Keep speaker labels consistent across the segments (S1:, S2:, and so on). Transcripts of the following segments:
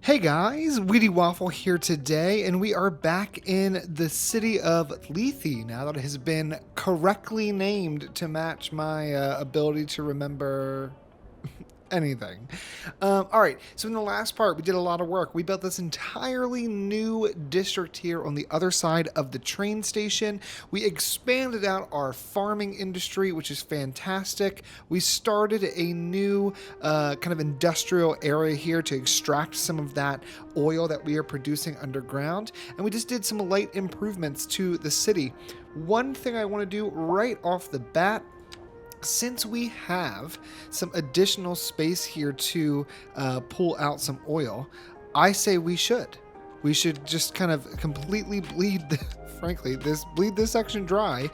S1: Hey guys, Wheatywaffle here today, and we are back in the city of Lethe now that it has been correctly named to match my ability to remember anything. All right, so in the last part, we did a lot of work. We built this entirely new district here on the other side of the train station. We expanded out our farming industry, which is fantastic. We started a new kind of industrial area here to extract some of that oil that we are producing underground. And we just did some light improvements to the city. One thing I want to do right off the bat, since we have some additional space here to pull out some oil, I say we should just kind of completely bleed this section dry,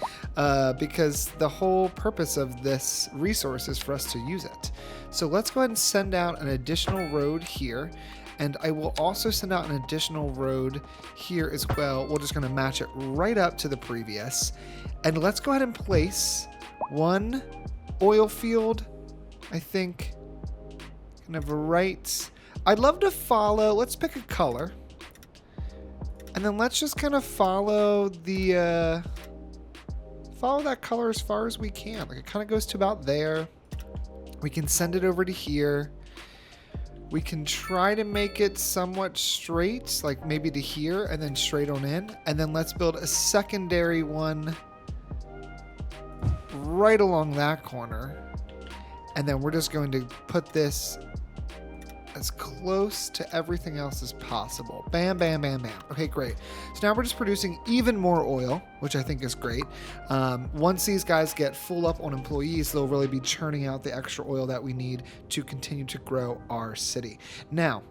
S1: because the whole purpose of this resource is for us to use it. So let's go ahead and send out an additional road here. And I will also send out an additional road here as well. We're just going to match it right up to the previous. And let's go ahead and place one oil field, I think, kind of right. I'd love to follow, let's pick a color. And then let's just kind of follow the, follow that color as far as we can. Like it kind of goes to about there. We can send it over to here. We can try to make it somewhat straight, like maybe to here and then straight on in. And then let's build a secondary one right along that corner. And then we're just going to put this as close to everything else as possible. Bam, bam, bam, bam. Okay, great. So now we're just producing even more oil, which I think is great. Once these guys get full up on employees, they'll really be churning out the extra oil that we need to continue to grow our city. Now,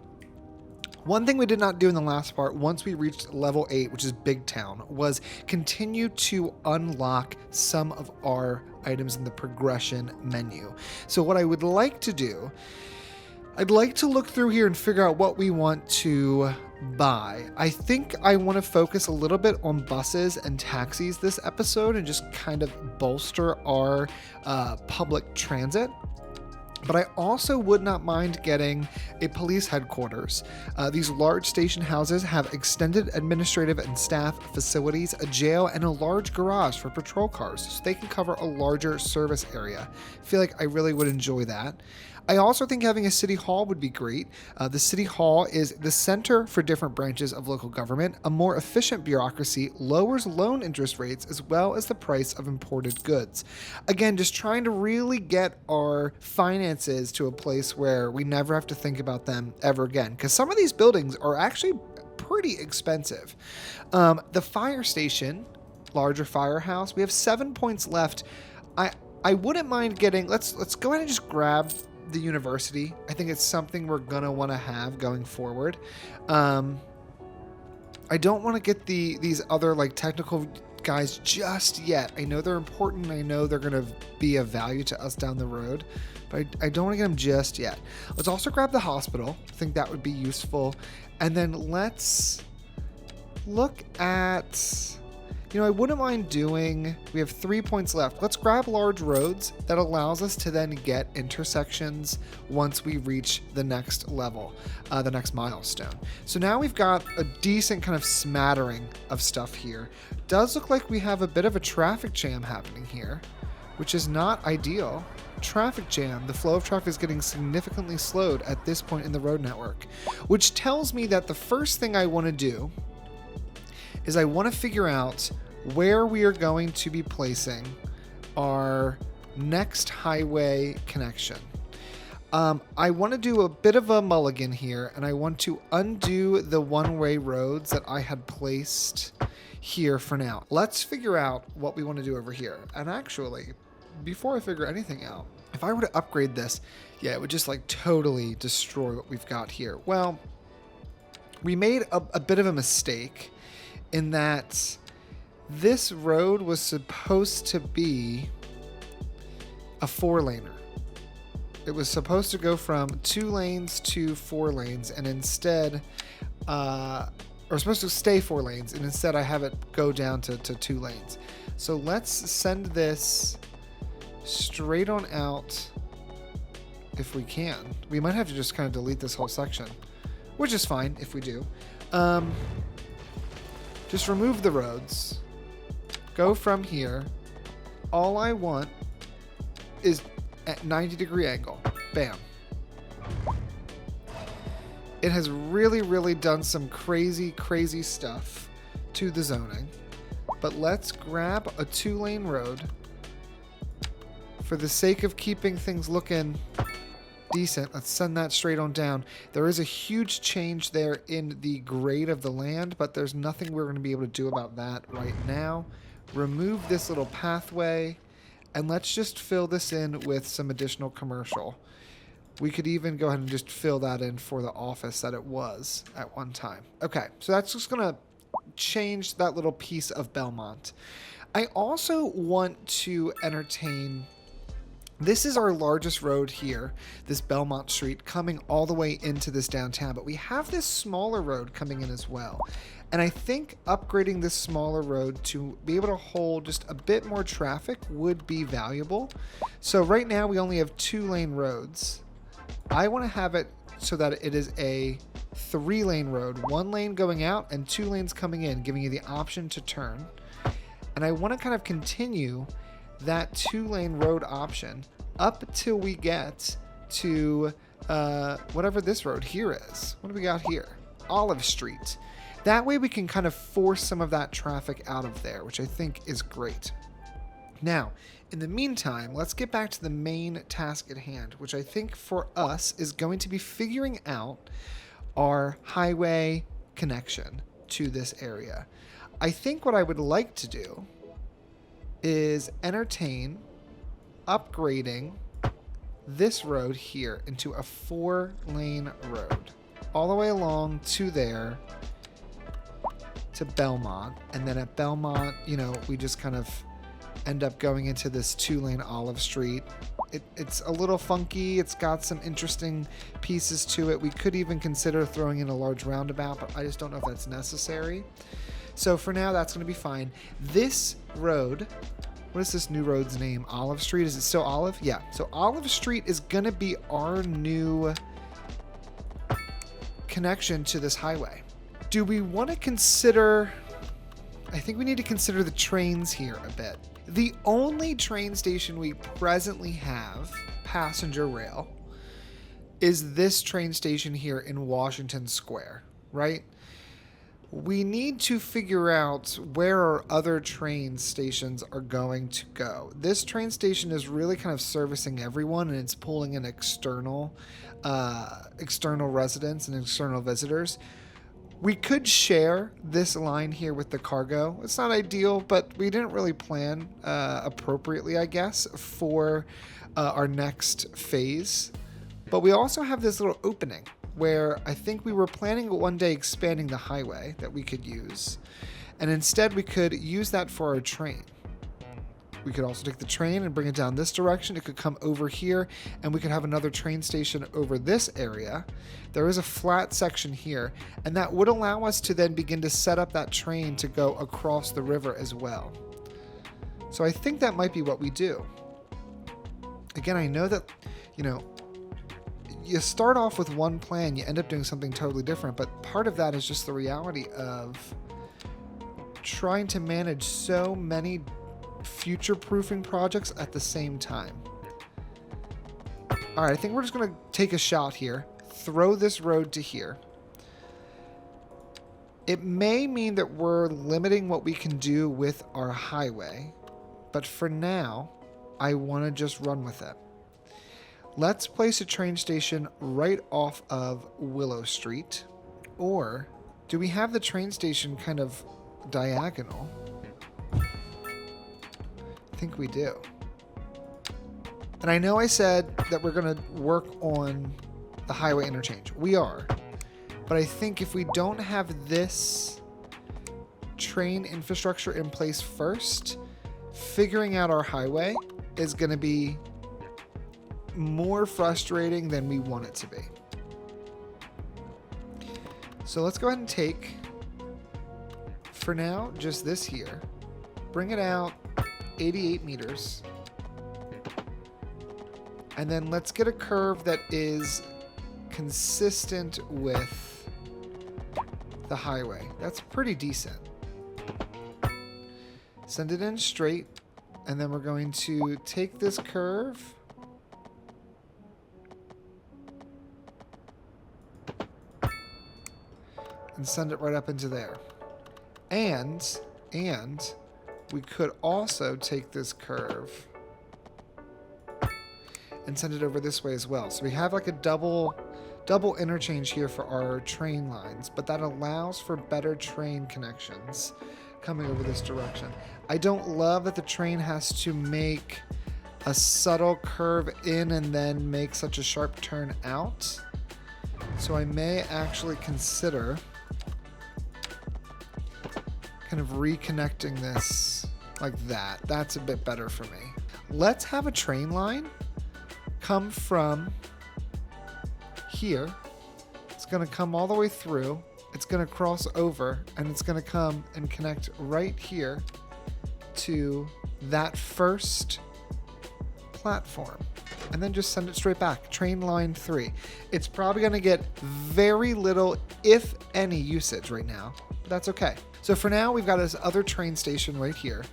S1: one thing we did not do in the last part, once we reached level 8, which is Big Town, was continue to unlock some of our items in the progression menu. So what I would like to do, I'd like to look through here and figure out what we want to buy. I think I want to focus a little bit on buses and taxis this episode and just kind of bolster our public transit. But I also would not mind getting a police headquarters. These large station houses have extended administrative and staff facilities, a jail, and a large garage for patrol cars, so they can cover a larger service area. I feel like I really would enjoy that. I also think having a city hall would be great. The city hall is the center for different branches of local government. A more efficient bureaucracy lowers loan interest rates as well as the price of imported goods. Again, just trying to really get our finances to a place where we never have to think about them ever again, because some of these buildings are actually pretty expensive. The fire station, larger firehouse, we have 7 points left. I wouldn't mind getting, let's go ahead and just grab the university. I think it's something we're gonna want to have going forward. I don't want to get these other like technical guys just yet. I know they're important. I know they're gonna be of value to us down the road, but I don't want to get them just yet. Let's also grab the hospital. I think that would be useful. And then let's look at, I wouldn't mind doing, we have 3 points left. Let's grab large roads. That allows us to then get intersections once we reach the next level, the next milestone. So now we've got a decent kind of smattering of stuff here. Does look like we have a bit of a traffic jam happening here, which is not ideal. Traffic jam. The flow of traffic is getting significantly slowed at this point in the road network, which tells me that the first thing I want to do is I want to figure out where we are going to be placing our next highway connection. I want to do a bit of a mulligan here, and I want to undo the one-way roads that I had placed here for now. Let's figure out what we want to do over here. And actually, before I figure anything out, if I were to upgrade this, yeah, it would just like totally destroy what we've got here. Well, we made a bit of a mistake in that this road was supposed to be a 4-laner. It was supposed to go from 2 lanes to 4 lanes, and instead, or supposed to stay 4 lanes, and instead I have it go down to 2 lanes. So let's send this straight on out if we can. We might have to just kind of delete this whole section. which is fine if we do. Just remove the roads. Go from here. All I want is at 90-degree angle. Bam. It has really, really done some crazy, crazy stuff to the zoning. But let's grab a 2-lane road for the sake of keeping things looking decent. Let's send that straight on down. There is a huge change there in the grade of the land, but there's nothing we're going to be able to do about that right now. Remove this little pathway, and let's just fill this in with some additional commercial. We could even go ahead and just fill that in for the office that it was at one time. Okay, so that's just going to change that little piece of Belmont. I also want to entertain... This is our largest road here, this Belmont Street, coming all the way into this downtown. But we have this smaller road coming in as well. And I think upgrading this smaller road to be able to hold just a bit more traffic would be valuable. So right now we only have 2-lane roads. I want to have it so that it is a 3-lane road, 1 lane going out and 2 lanes coming in, giving you the option to turn. And I want to kind of continue that 2-lane road option up till we get to whatever this road here is. What do we got here? Olive Street. That way we can kind of force some of that traffic out of there, which I think is great. Now, in the meantime, let's get back to the main task at hand, which I think for us is going to be figuring out our highway connection to this area. I think what I would like to do is entertain upgrading this road here into a 4-lane road all the way along to there to Belmont, and then at Belmont, you know, we just kind of end up going into this 2-lane Olive Street. It's a little funky. It's got some interesting pieces to it. We could even consider throwing in a large roundabout, but I just don't know if that's necessary. So for now, that's going to be fine. This road, what is this new road's name? Olive Street? Is it still Olive? Yeah. So Olive Street is going to be our new connection to this highway. Do we want to consider... I think we need to consider the trains here a bit. The only train station we presently have, passenger rail, is this train station here in Washington Square, right? We need to figure out where our other train stations are going to go. This train station is really kind of servicing everyone, and it's pulling in external residents and external visitors. We could share this line here with the cargo. It's not ideal, but we didn't really plan appropriately, I guess, for our next phase. But we also have this little opening where I think we were planning one day expanding the highway that we could use. And instead we could use that for our train. We could also take the train and bring it down this direction. It could come over here, and we could have another train station over this area. There is a flat section here, and that would allow us to then begin to set up that train to go across the river as well. So I think that might be what we do. Again, I know that, you know, you start off with one plan, you end up doing something totally different, but part of that is just the reality of trying to manage so many future-proofing projects at the same time. All right, I think we're just going to take a shot here, throw this road to here. It may mean that we're limiting what we can do with our highway, but for now, I want to just run with it. Let's place a train station right off of Willow Street. Or do we have the train station kind of diagonal? I think we do. And I know I said that we're going to work on the highway interchange. We are. But I think if we don't have this train infrastructure in place first, figuring out our highway is going to be more frustrating than we want it to be. So let's go ahead and take, for now, just this here. Bring it out 88 meters. And then let's get a curve that is consistent with the highway. That's pretty decent. Send it in straight, and then we're going to take this curve and send it right up into there. And we could also take this curve and send it over this way as well. So we have like a double interchange here for our train lines, but that allows for better train connections coming over this direction. I don't love that the train has to make a subtle curve in and then make such a sharp turn out. So I may actually consider kind of reconnecting this like that. That's a bit better for me. Let's have a train line come from here. It's going to come all the way through. It's going to cross over, and it's going to come and connect right here to that first platform. And then just send it straight back. Train line 3. It's probably going to get very little, if any, usage right now. But that's okay. So for now, we've got this other train station right here.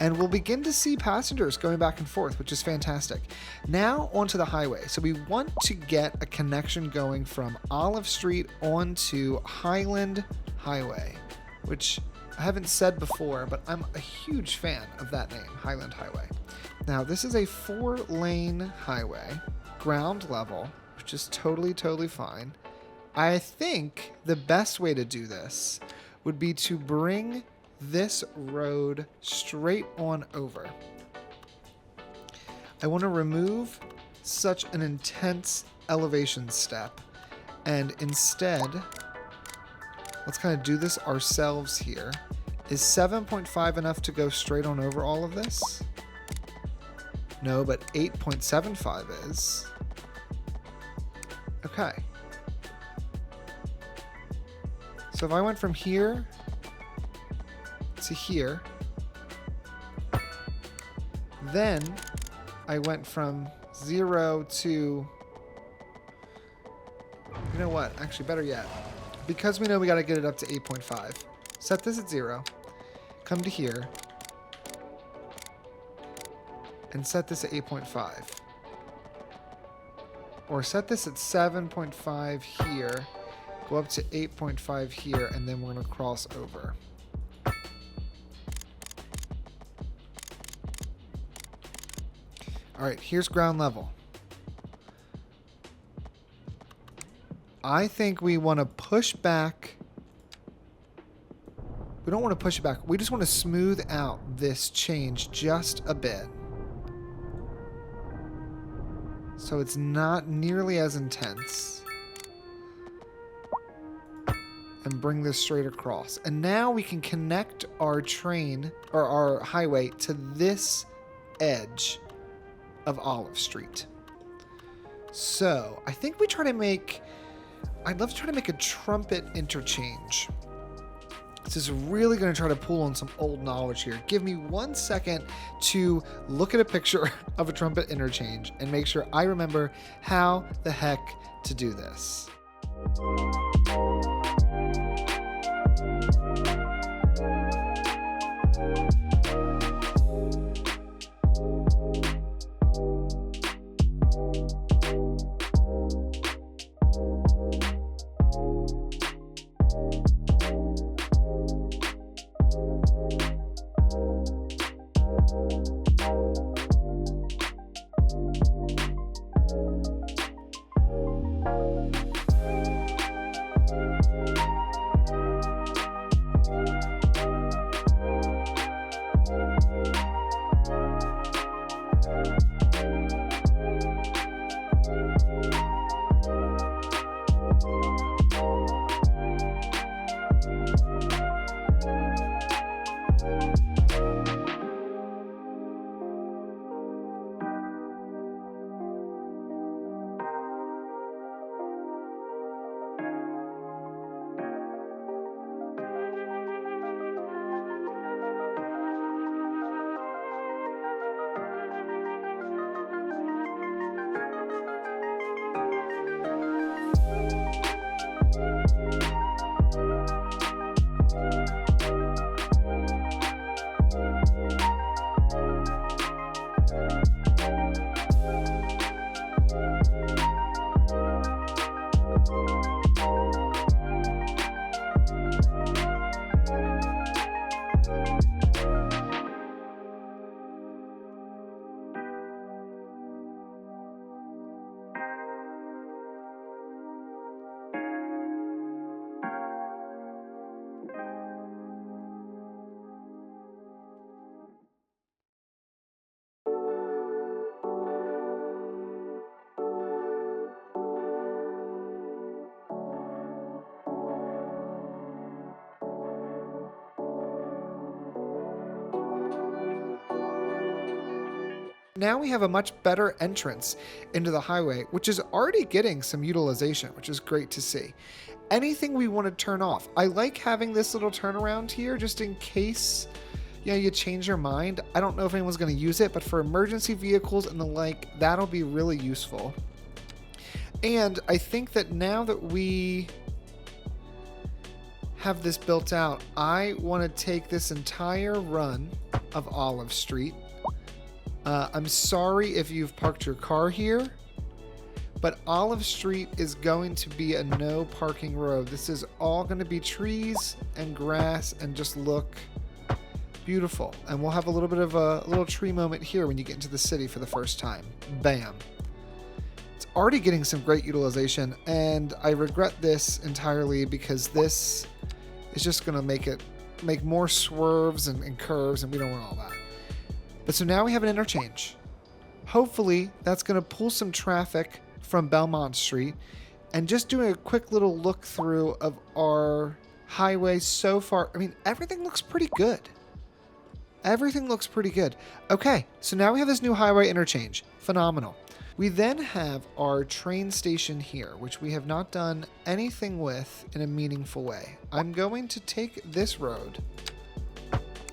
S1: And we'll begin to see passengers going back and forth, which is fantastic. Now onto the highway. So we want to get a connection going from Olive Street onto Highland Highway, which I haven't said before, but I'm a huge fan of that name, Highland Highway. Now this is a 4-lane highway, ground level, which is totally fine. I think the best way to do this would be to bring this road straight on over. I want to remove such an intense elevation step, and instead let's kind of do this ourselves here. Is 7.5 enough to go straight on over all of this? No, but 8.75 is. Okay. So if I went from here to here, then I went from 0 to, you know what, actually better yet, because we know we got to get it up to 8.5, set this at 0, come to here, and set this at 8.5, or set this at 7.5 here, go up to 8.5 here, and then we're going to cross over. All right, here's ground level. I think we want to push back. We don't want to push it back. We just want to smooth out this change just a bit, so it's not nearly as intense. And bring this straight across. And now we can connect our train, or our highway, to this edge of Olive Street. So I think we try to make, I'd love to try to make a trumpet interchange. This is really going to try to pull on some old knowledge here. Give me 1 second to look at a picture of a trumpet interchange and make sure I remember how the heck to do this. now we have a much better entrance into the highway, which is already getting some utilization, which is great to see. Anything we want to turn off. I like having this little turnaround here just in case, you know, you change your mind. I don't know if anyone's going to use it, but for emergency vehicles and the like, that'll be really useful. And I think that now that we have this built out, I want to take this entire run of Olive Street. I'm sorry if you've parked your car here, but Olive Street is going to be a no parking road. This is all going to be trees and grass and just look beautiful. And we'll have a little bit of a little tree moment here when you get into the city for the first time. Bam. It's already getting some great utilization, and I regret this entirely because this is just going to make more swerves and curves, and we don't want all that. But so now we have an interchange. Hopefully that's going to pull some traffic from Belmont Street. And just doing a quick little look through of our highway so far, I mean, everything looks pretty good. Everything looks pretty good. Okay, so now we have this new highway interchange. Phenomenal. We then have our train station here, which we have not done anything with in a meaningful way. I'm going to take this road,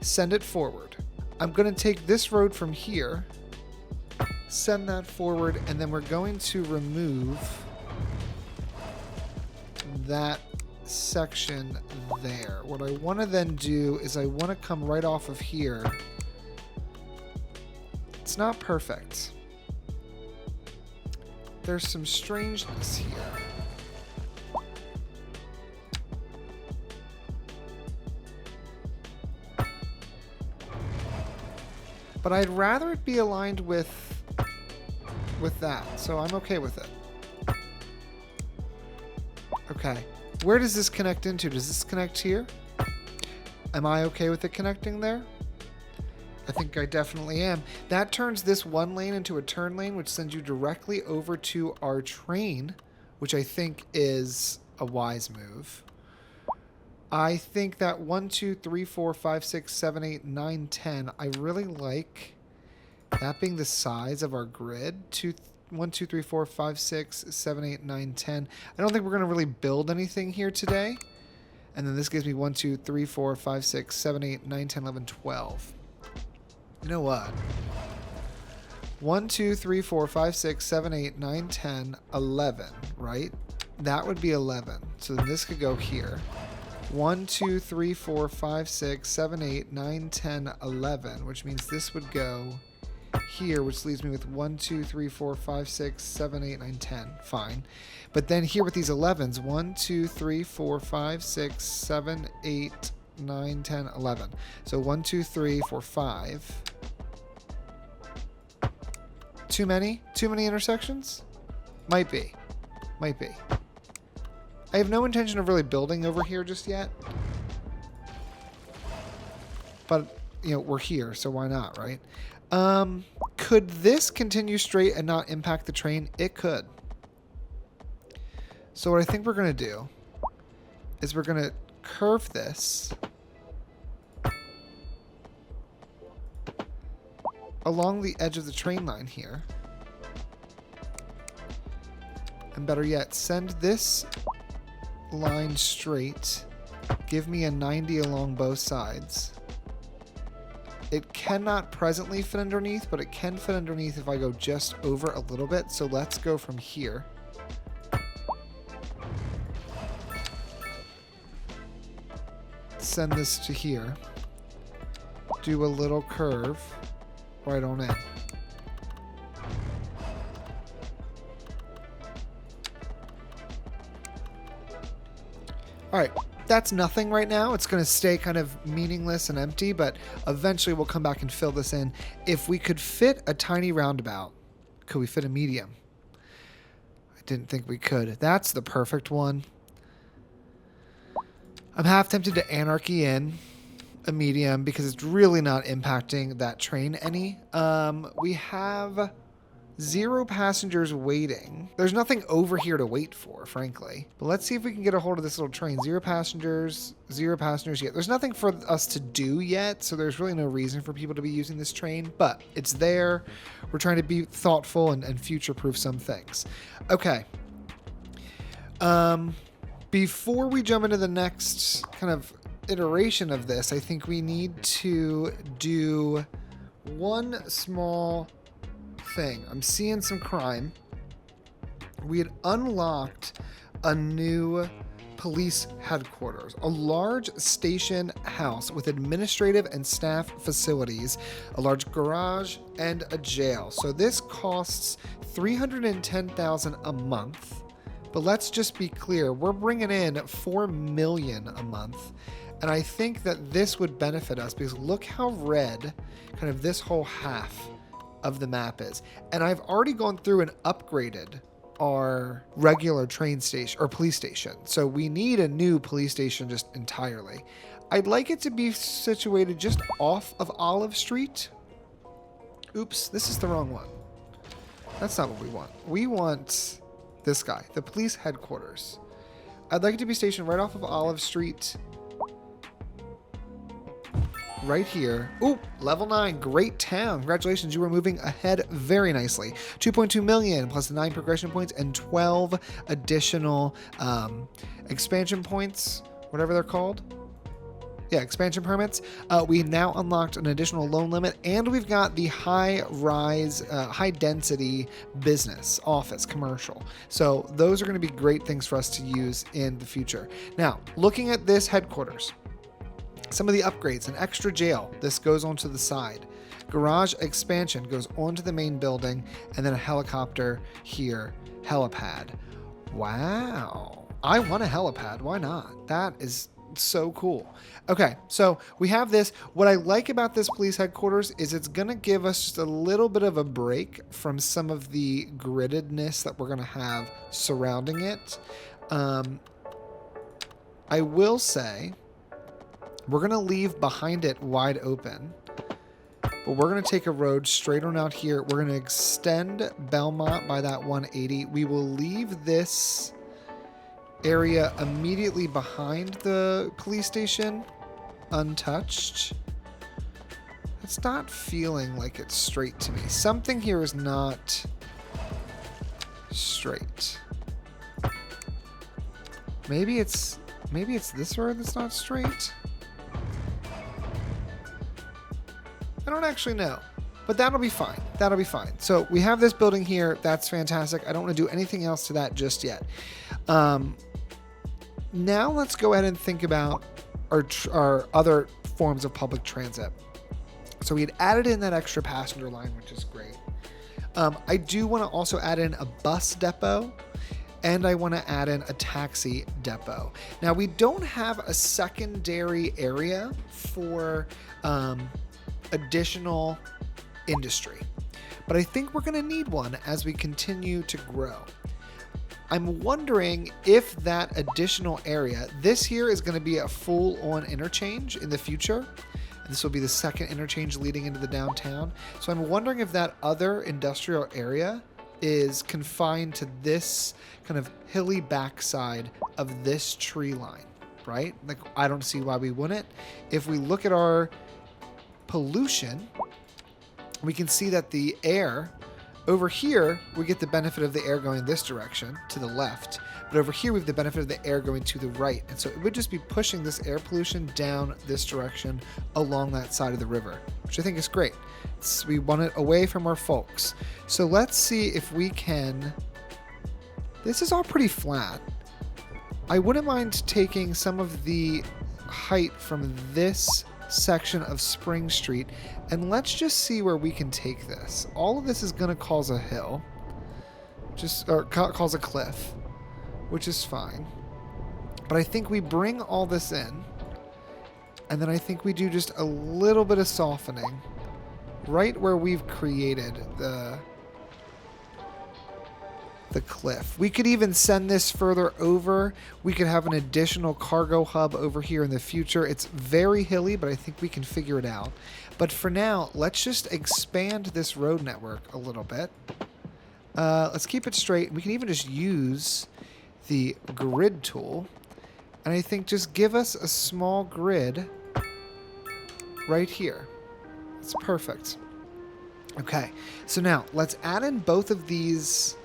S1: send it forward. I'm going to take this road from here, send that forward, and then we're going to remove that section there. What I want to then do is I want to come right off of here. It's not perfect. There's some strangeness here. But I'd rather it be aligned with that, so I'm okay with it. Okay, where does this connect into? Does this connect here? Am I okay with it connecting there? I think I definitely am. That turns this one lane into a turn lane, which sends you directly over to our train, which I think is a wise move. I think that 1, 2, 3, 4, 5, 6, 7, 8, 9, 10. I really like that being the size of our grid. 1, 2, 3, 4, 5, 6, 7, 8, 9, 10. I don't think we're going to really build anything here today. And then this gives me 1, 2, 3, 4, 5, 6, 7, 8, 9, 10, 11, 12. You know what? 1, 2, 3, 4, 5, 6, 7, 8, 9, 10, 11, right? That would be 11. So then this could go here. 1, 2, 3, 4, 5, 6, 7, 8, 9, 10, 11, which means this would go here, which leaves me with 1, 2, 3, 4, 5, 6, 7, 8, 9, 10. Fine. But then here with these 11s, 1, 2, 3, 4, 5, 6, 7, 8, 9, 10, 11. So 1, 2, 3, 4, 5. Too many? Too many intersections? Might be. Might be. I have no intention of really building over here just yet. But, you know, we're here, so why not, right? Could this continue straight and not impact the train? It could. So what I think we're going to do is we're going to curve this along the edge of the train line here. And better yet, send this line straight. Give me a 90 along both sides. It cannot presently fit underneath, but it can fit underneath if I go just over a little bit. So let's go from here. Send this to here. Do a little curve right on in. All right, that's nothing right now. It's going to stay kind of meaningless and empty, but eventually we'll come back and fill this in. If we could fit a tiny roundabout, could we fit a medium? I didn't think we could. That's the perfect one. I'm half tempted to anarchy in a medium because it's really not impacting that train any. We have 0 passengers waiting. There's nothing over here to wait for, frankly. But let's see if we can get a hold of this little train. 0 passengers, 0 passengers yet. There's nothing for us to do yet, so there's really no reason for people to be using this train, but it's there. We're trying to be thoughtful and future-proof some things. Okay. Before we jump into the next kind of iteration of this, I think we need to do one small thing. I'm seeing some crime. We had unlocked a new police headquarters, a large station house with administrative and staff facilities, a large garage, and a jail. So this costs $310,000 a month. But let's just be clear, we're bringing in $4 million a month. And I think that this would benefit us because look how red kind of this whole half of the map is. And I've already gone through and upgraded our regular train station or police station. So we need a new police station just entirely. I'd like it to be situated just off of Olive Street. Oops, this is the wrong one. That's not what we want. We want this guy, the police headquarters. I'd like it to be stationed right off of Olive Street. Right here. Ooh, level 9, great town. Congratulations, you were moving ahead very nicely. 2.2 million plus the 9 progression points and 12 additional expansion points, whatever they're called. Yeah, expansion permits. We now unlocked an additional loan limit, and we've got the high-rise, high-density business, office, commercial. So those are going to be great things for us to use in the future. Now, looking at this headquarters, some of the upgrades, an extra jail, this goes onto the side. Garage expansion goes onto the main building, and then a helicopter here, helipad. Wow. I want a helipad. Why not? That is so cool. Okay, so we have this. What I like about this police headquarters is it's going to give us just a little bit of a break from some of the griddedness that we're going to have surrounding it. I will say we're going to leave behind it wide open, but we're going to take a road straight on out here. We're going to extend Belmont by that 180. We will leave this area immediately behind the police station untouched. It's not feeling like it's straight to me. Something here is not straight. Maybe it's this road that's not straight. I don't actually know, but that'll be fine. That'll be fine. So we have this building here. That's fantastic. I don't want to do anything else to that just yet. Now let's go ahead and think about our other forms of public transit. So we had added in that extra passenger line, which is great. I do want to also add in a bus depot, and I want to add in a taxi depot. Now we don't have a secondary area for additional industry, but I think we're going to need one as we continue to grow. I'm wondering if that additional area, this here is going to be a full-on interchange in the future. This will be the second interchange leading into the downtown. So I'm wondering if that other industrial area is confined to this kind of hilly backside of this tree line, right? Like, I don't see why we wouldn't. If we look at our pollution, we can see that the air over here, we get the benefit of the air going this direction to the left, but over here we have the benefit of the air going to the right. And so it would just be pushing this air pollution down this direction along that side of the river, which I think is great. We want it away from our folks. So let's see if we can, this is all pretty flat. I wouldn't mind taking some of the height from this section of Spring Street, and let's just see where we can take this. All of this is going to cause a hill, or cause a cliff, which is fine. But I think we bring all this in, and then I think we do just a little bit of softening right where we've created the cliff. We could even send this further over. We could have an additional cargo hub over here in the future. It's very hilly, but I think we can figure it out. But for now, let's just expand this road network a little bit. Let's keep it straight. We can even just use the grid tool. And I think just give us a small grid right here. It's perfect. Okay, so now let's add in both of these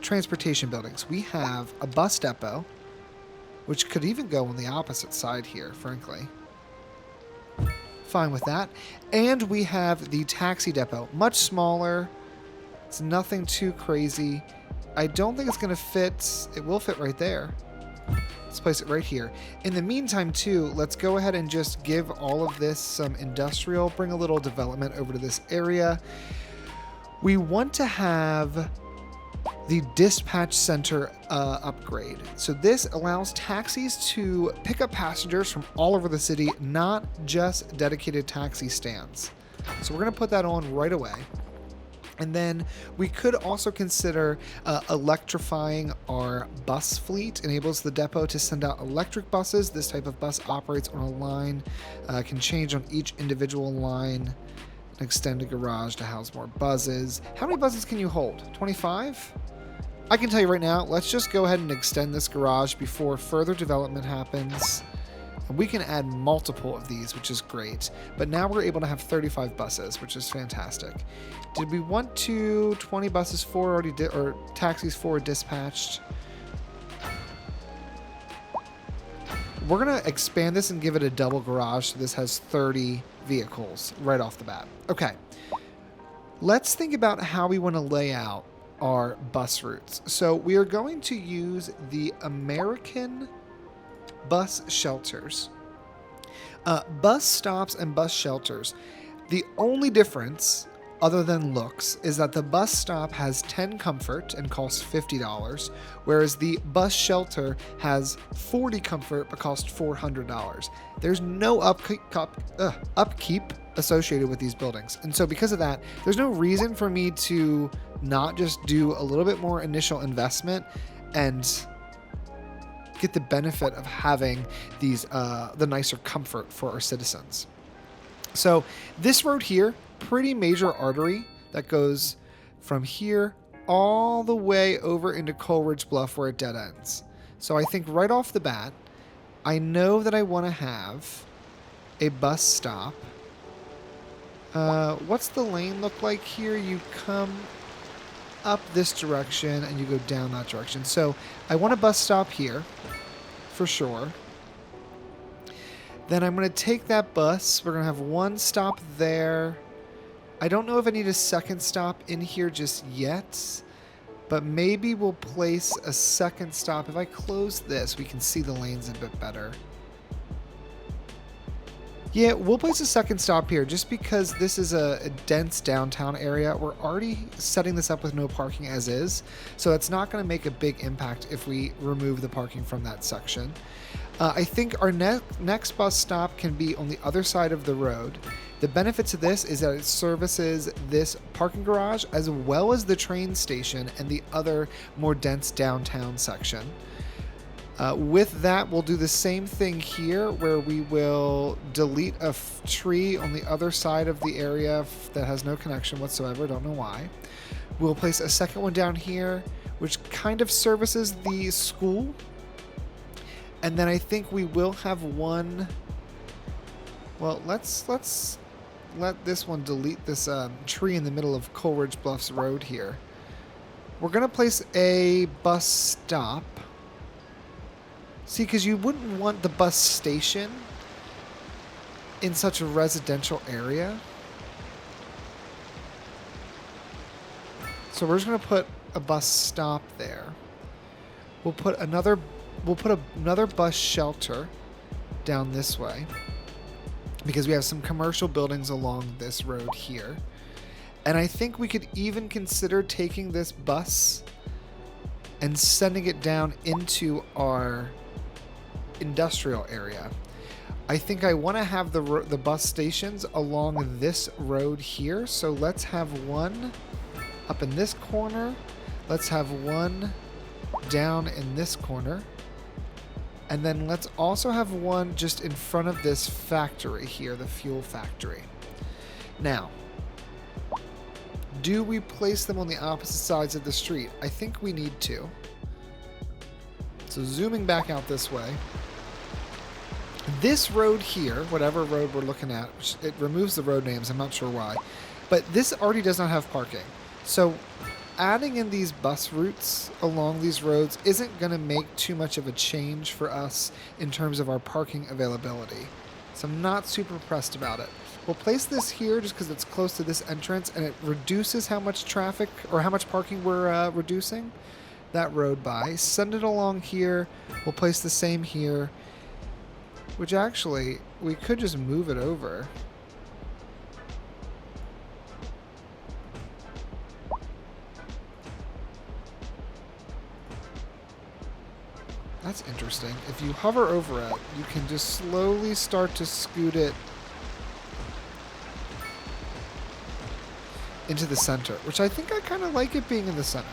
S1: transportation buildings. We have a bus depot, which could even go on the opposite side here, frankly. Fine with that. And we have the taxi depot, much smaller. It's nothing too crazy. I don't think it's going to fit. It will fit right there. Let's place it right here. In the meantime, too, let's go ahead and just give all of this some industrial, bring a little development over to this area. We want to have the dispatch center upgrade. So this allows taxis to pick up passengers from all over the city, not just dedicated taxi stands. So we're going to put that on right away. And then we could also consider electrifying our bus fleet. Enables the depot to send out electric buses. This type of bus operates on a line, can change on each individual line, extend a garage to house more buses. How many buses can you hold? 25? I can tell you right now, let's just go ahead and extend this garage before further development happens. And we can add multiple of these, which is great. But now we're able to have 35 buses, which is fantastic. Did we want 20 buses for already or taxis for dispatched? We're going to expand this and give it a double garage, so this has 30 vehicles right off the bat. Okay. Let's think about how we want to lay out our bus routes. So we are going to use the American bus shelters. Bus stops and bus shelters. The only difference, other than looks, is that the bus stop has 10 comfort and costs $50, whereas the bus shelter has 40 comfort but costs $400. There's no upkeep associated with these buildings. And so because of that, there's no reason for me to not just do a little bit more initial investment and get the benefit of having these the nicer comfort for our citizens. So this road here, pretty major artery that goes from here all the way over into Coleridge Bluff where it dead ends. So I think right off the bat, I know that I want to have a bus stop. What's the lane look like here? You come up this direction and you go down that direction. So I want a bus stop here for sure. Then I'm going to take that bus. We're going to have one stop there. I don't know if I need a second stop in here just yet, but maybe we'll place a second stop. If I close this, we can see the lanes a bit better. Yeah, we'll place a second stop here just because this is a dense downtown area. We're already setting this up with no parking as is, so it's not going to make a big impact if we remove the parking from that section. I think our next bus stop can be on the other side of the road. The benefit to this is that it services this parking garage as well as the train station and the other more dense downtown section. With that, we'll do the same thing here where we will delete a tree on the other side of the area that has no connection whatsoever. Don't know why. We'll place a second one down here, which kind of services the school. And then I think we will have one. Well, let's let this one delete this tree in the middle of Coleridge Bluffs Road here. We're going to place a bus stop. See, because you wouldn't want the bus station in such a residential area. So we're just going to put a bus stop there. We'll put another bus shelter down this way because we have some commercial buildings along this road here. And I think we could even consider taking this bus and sending it down into our industrial area. I think I want to have the bus stations along this road here. So let's have one up in this corner. Let's have one down in this corner. And then let's also have one just in front of this factory here, the fuel factory. Now, Do we place them on the opposite sides of the street? I think we need to. So zooming back out this way. This road here, whatever road we're looking at, it removes the road names, I'm not sure why. But this already does not have parking. So adding in these bus routes along these roads isn't going to make too much of a change for us in terms of our parking availability. So I'm not super impressed about it. We'll place this here just because it's close to this entrance and it reduces how much traffic or how much parking we're reducing that road by. Send it along here. We'll place the same here, which actually we could just move it over. That's interesting. If you hover over it, you can just slowly start to scoot it into the center, which I think I kind of like it being in the center.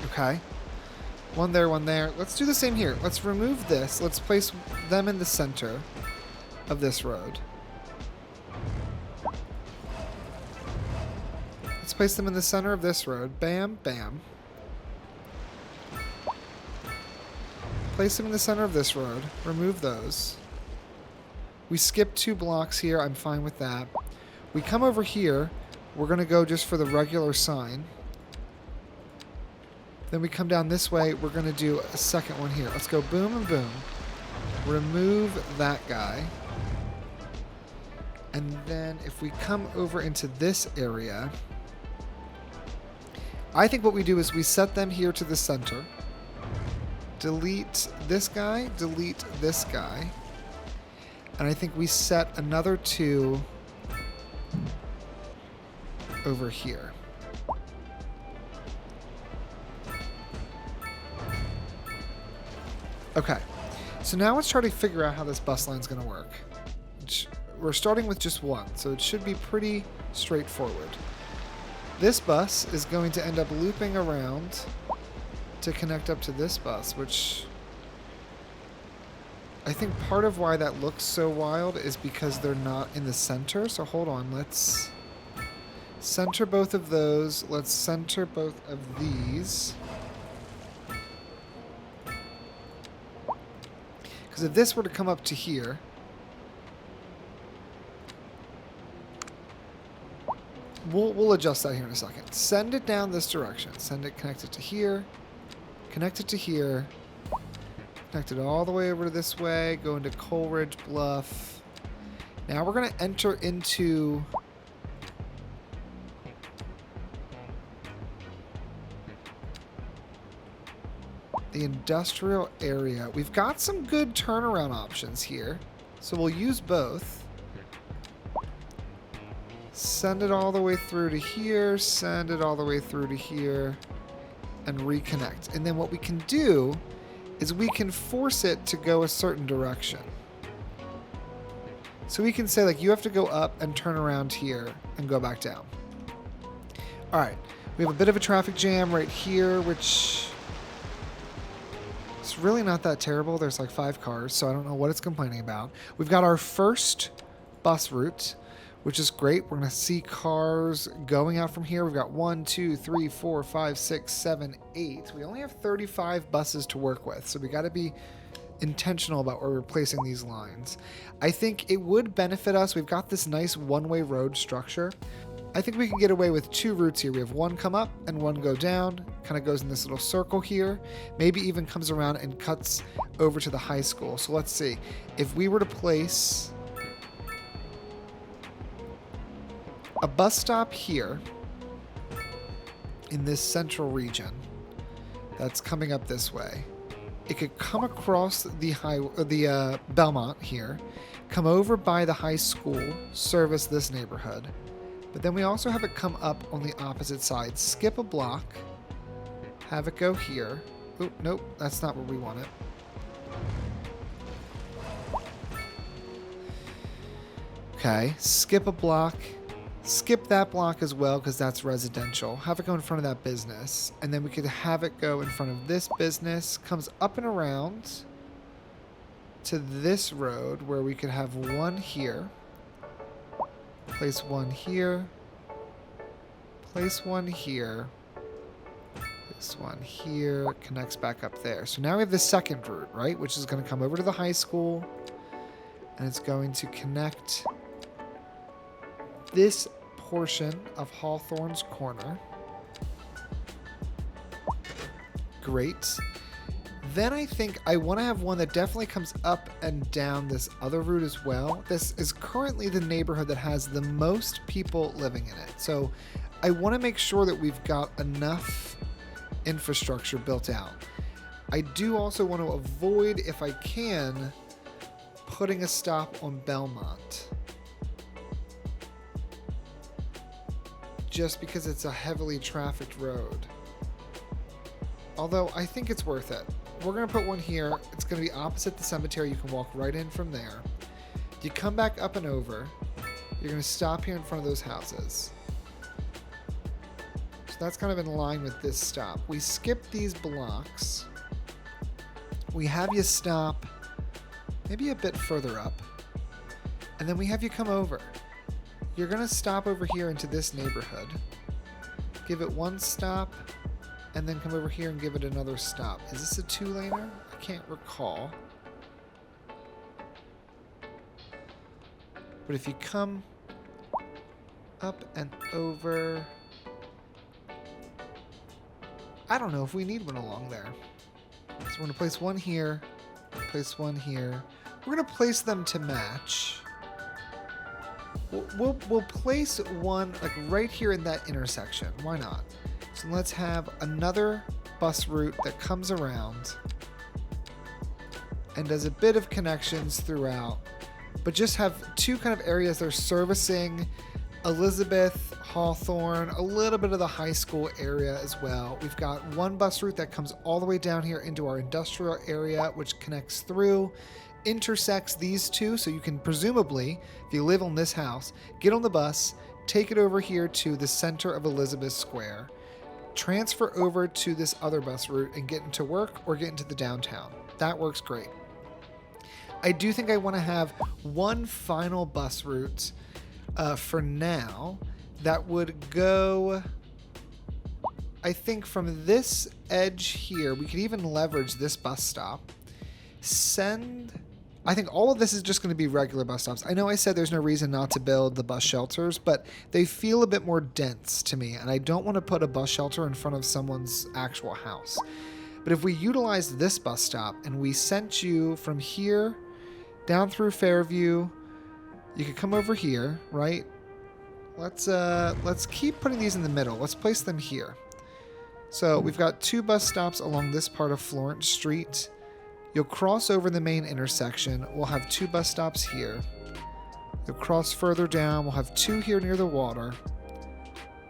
S1: Okay. One there, one there. Let's do the same here. Let's remove this. Let's place them in the center of this road. Let's place them in the center of this road. Bam, bam. Place them in the center of this road. Remove those. We skip 2 blocks here. I'm fine with that. We come over here. We're going to go just for the regular sign. Then we come down this way. We're going to do a second one here. Let's go boom and boom. Remove that guy. And then if we come over into this area, I think what we do is we set them here to the center. Delete this guy. Delete this guy. And I think we set another 2 over here. Okay, so now let's try to figure out how this bus line is going to work. We're starting with just one, so it should be pretty straightforward. This bus is going to end up looping around to connect up to this bus, which I think part of why that looks so wild is because they're not in the center. So hold on, let's center both of those. Let's center both of these. Because if this were to come up to here, we'll adjust that here in a second. Send it down this direction. Send it, connect it to here, connect it to here, connect it all the way over to this way, go into Coleridge Bluff. Now we're going to enter into the industrial area. We've got some good turnaround options here, so we'll use both. Send it all the way through to here, send it all the way through to here, and reconnect. And then what we can do is we can force it to go a certain direction. So we can say, like, you have to go up and turn around here and go back down. All right, we have a bit of a traffic jam right here, which is really not that terrible. There's like 5 cars, so I don't know what it's complaining about. We've got our first bus route, which is great. We're going to see cars going out from here. We've got 1, 2, 3, 4, 5, 6, 7, 8. We only have 35 buses to work with, so we got to be intentional about where we're placing these lines. I think it would benefit us. We've got this nice one-way road structure. I think we can get away with 2 routes here. We have one come up and one go down. Kind of goes in this little circle here. Maybe even comes around and cuts over to the high school. So let's see. If we were to place a bus stop here in this central region that's coming up this way, it could come across the Belmont here, come over by the high school, service this neighborhood, but then we also have it come up on the opposite side, skip a block, have it go here. Oh, nope, that's not where we want it. Okay, skip a block. Skip that block as well because that's residential. Have it go in front of that business. And then we could have it go in front of this business. Comes up and around. to this road where we could have one here. Place one here. Place one here. This one here connects back up there. So now we have the second route, right? Which is going to come over to the high school. And it's going to connect this portion of Hawthorne's Corner. Great. Then I think I want to have one that definitely comes up and down this other route as well. This is currently the neighborhood that has the most people living in it. So I want to make sure that we've got enough infrastructure built out. I do also want to avoid, if I can, putting a stop on Belmont. Just because it's a heavily trafficked road. Although I think it's worth it. We're going to put one here. It's going to be opposite the cemetery. You can walk right in from there. You come back up and over. You're going to stop here in front of those houses. So that's kind of in line with this stop. We skip these blocks. We have you stop maybe a bit further up. And then we have you come over. You're going to stop over here into this neighborhood. Give it one stop. And then come over here and give it another stop. Is this a two-laner? I can't recall. But if you come up and over... I don't know if we need one along there. So we're going to place one here. Place one here. We're going to place them to match. We'll place one like right here in that intersection. Why not? So let's have another bus route that comes around and does a bit of connections throughout, but just have two kind of areas that are servicing Elizabeth, Hawthorne, a little bit of the high school area as well. We've got one bus route that comes all the way down here into our industrial area, which connects through, intersects these two, so you can presumably, if you live on this house, get on the bus, take it over here to the center of Elizabeth Square, transfer over to this other bus route and get into work or get into the downtown. That works great. I do think I want to have one final bus route for now that would go, I think, from this edge here. We could even leverage this bus stop. I think all of this is just going to be regular bus stops. I know I said there's no reason not to build the bus shelters, but they feel a bit more dense to me, and I don't want to put a bus shelter in front of someone's actual house. But if we utilize this bus stop and we sent you from here down through Fairview, you could come over here, right? Let's keep putting these in the middle. Let's place them here. So we've got two bus stops along this part of Florence Street. You'll cross over the main intersection. We'll have two bus stops here. You'll cross further down. We'll have two here near the water.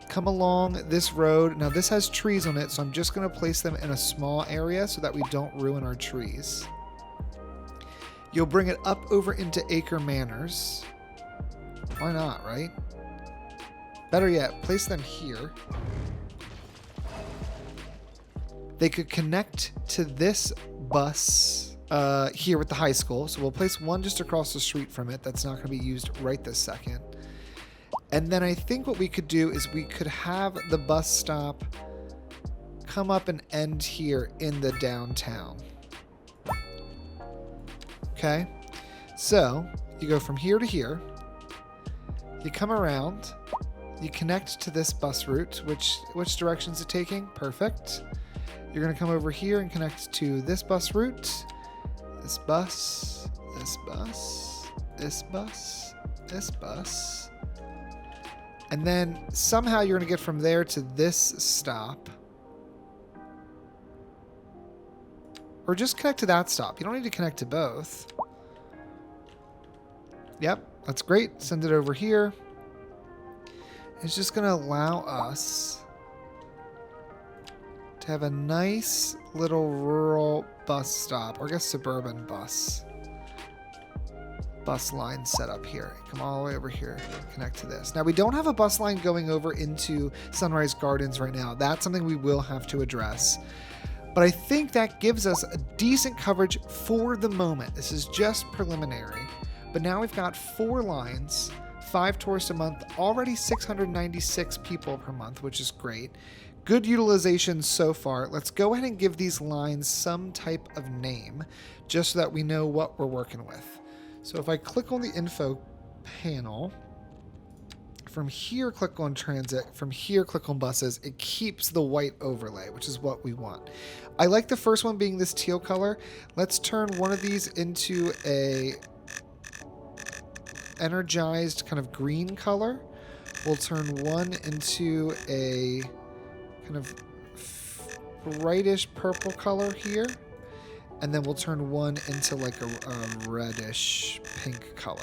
S1: Come along this road. Now this has trees on it, so I'm just going to place them in a small area so that we don't ruin our trees. You'll bring it up over into Acre Manors. Why not, right? Better yet, place them here. They could connect to this bus here with the high school. So we'll place one just across the street from it. That's not going to be used right this second. And then I think what we could do is we could have the bus stop come up and end here in the downtown. Okay. So you go from here to here. You come around. You connect to this bus route. Which direction is it taking? Perfect. You're going to come over here and connect to this bus route, this bus, this bus, this bus, this bus. And then somehow you're going to get from there to this stop. Or just connect to that stop. You don't need to connect to both. Yep, that's great. Send it over here. It's just going to allow us to have a nice little rural bus stop, or I guess suburban bus line set up here. Come all the way over here, connect to this. Now we don't have a bus line going over into Sunrise Gardens right now. That's something we will have to address. But But I think that gives us a decent coverage for the moment. This is just preliminary. But now we've got 4 lines, 5 tourists a month, already 696 people per month, which is great. Good utilization so far. Let's go ahead and give these lines some type of name, just so that we know what we're working with. So if I click on the info panel, from here click on transit, from here click on buses, it keeps the white overlay, which is what we want. I like the first one being this teal color. Let's turn one of these into a energized kind of green color. We'll turn one into a kind of brightish purple color here. And then we'll turn one into like a reddish pink color.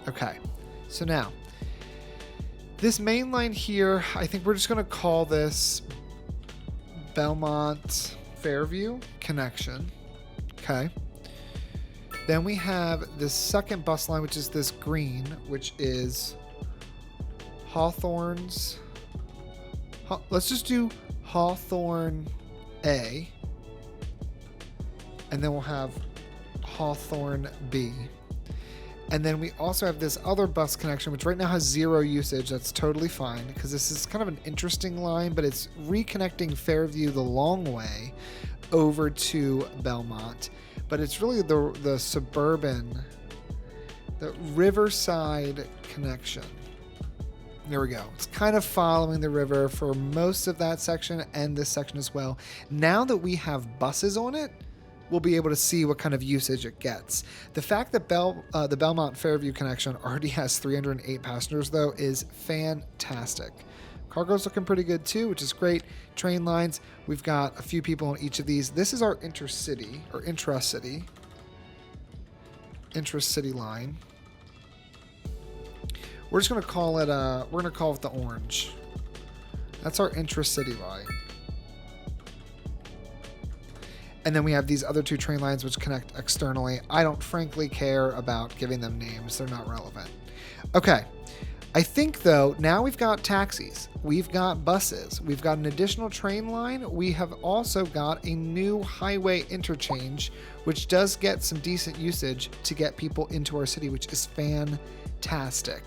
S1: Okay, so now, this main line here, I think we're just going to call this Belmont Fairview Connection. Okay. Then we have this second bus line, which is this green, which is Hawthorne's. Let's just do Hawthorne A. And then we'll have Hawthorne B. And then we also have this other bus connection, which right now has 0 usage. That's totally fine, because this is kind of an interesting line, but it's reconnecting Fairview the long way over to Belmont. But it's really the suburban, the Riverside connection. There we go. It's kind of following the river for most of that section and this section as well. Now that we have buses on it, we'll be able to see what kind of usage it gets. The fact that the Belmont Fairview connection already has 308 passengers, though, is fantastic. Cargo's looking pretty good, too, which is great. Train lines, we've got a few people on each of these. This is our intercity line. We're just going to call it, we're going to call it the orange. That's our intracity line. And then we have these other 2 train lines which connect externally. I don't frankly care about giving them names. They're not relevant. Okay. I think, though, now we've got taxis. We've got buses. We've got an additional train line. We have also got a new highway interchange, which does get some decent usage to get people into our city, which is fantastic.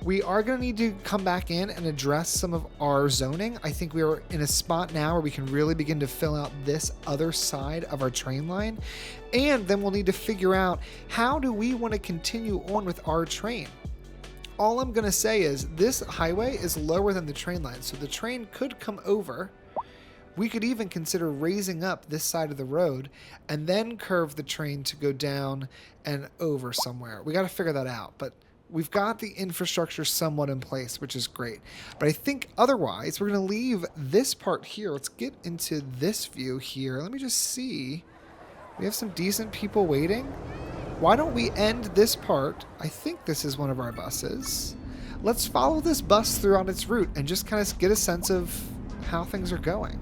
S1: We are going to need to come back in and address some of our zoning. I think we are in a spot now where we can really begin to fill out this other side of our train line. And then we'll need to figure out, how do we want to continue on with our train? All I'm going to say is this highway is lower than the train line, so the train could come over. We could even consider raising up this side of the road and then curve the train to go down and over somewhere. We got to figure that out, but we've got the infrastructure somewhat in place, which is great. But I think otherwise, we're going to leave this part here. Let's get into this view here. Let me just see. We have some decent people waiting. Why don't we end this part? I think this is one of our buses. Let's follow this bus throughout its route and just kind of get a sense of how things are going.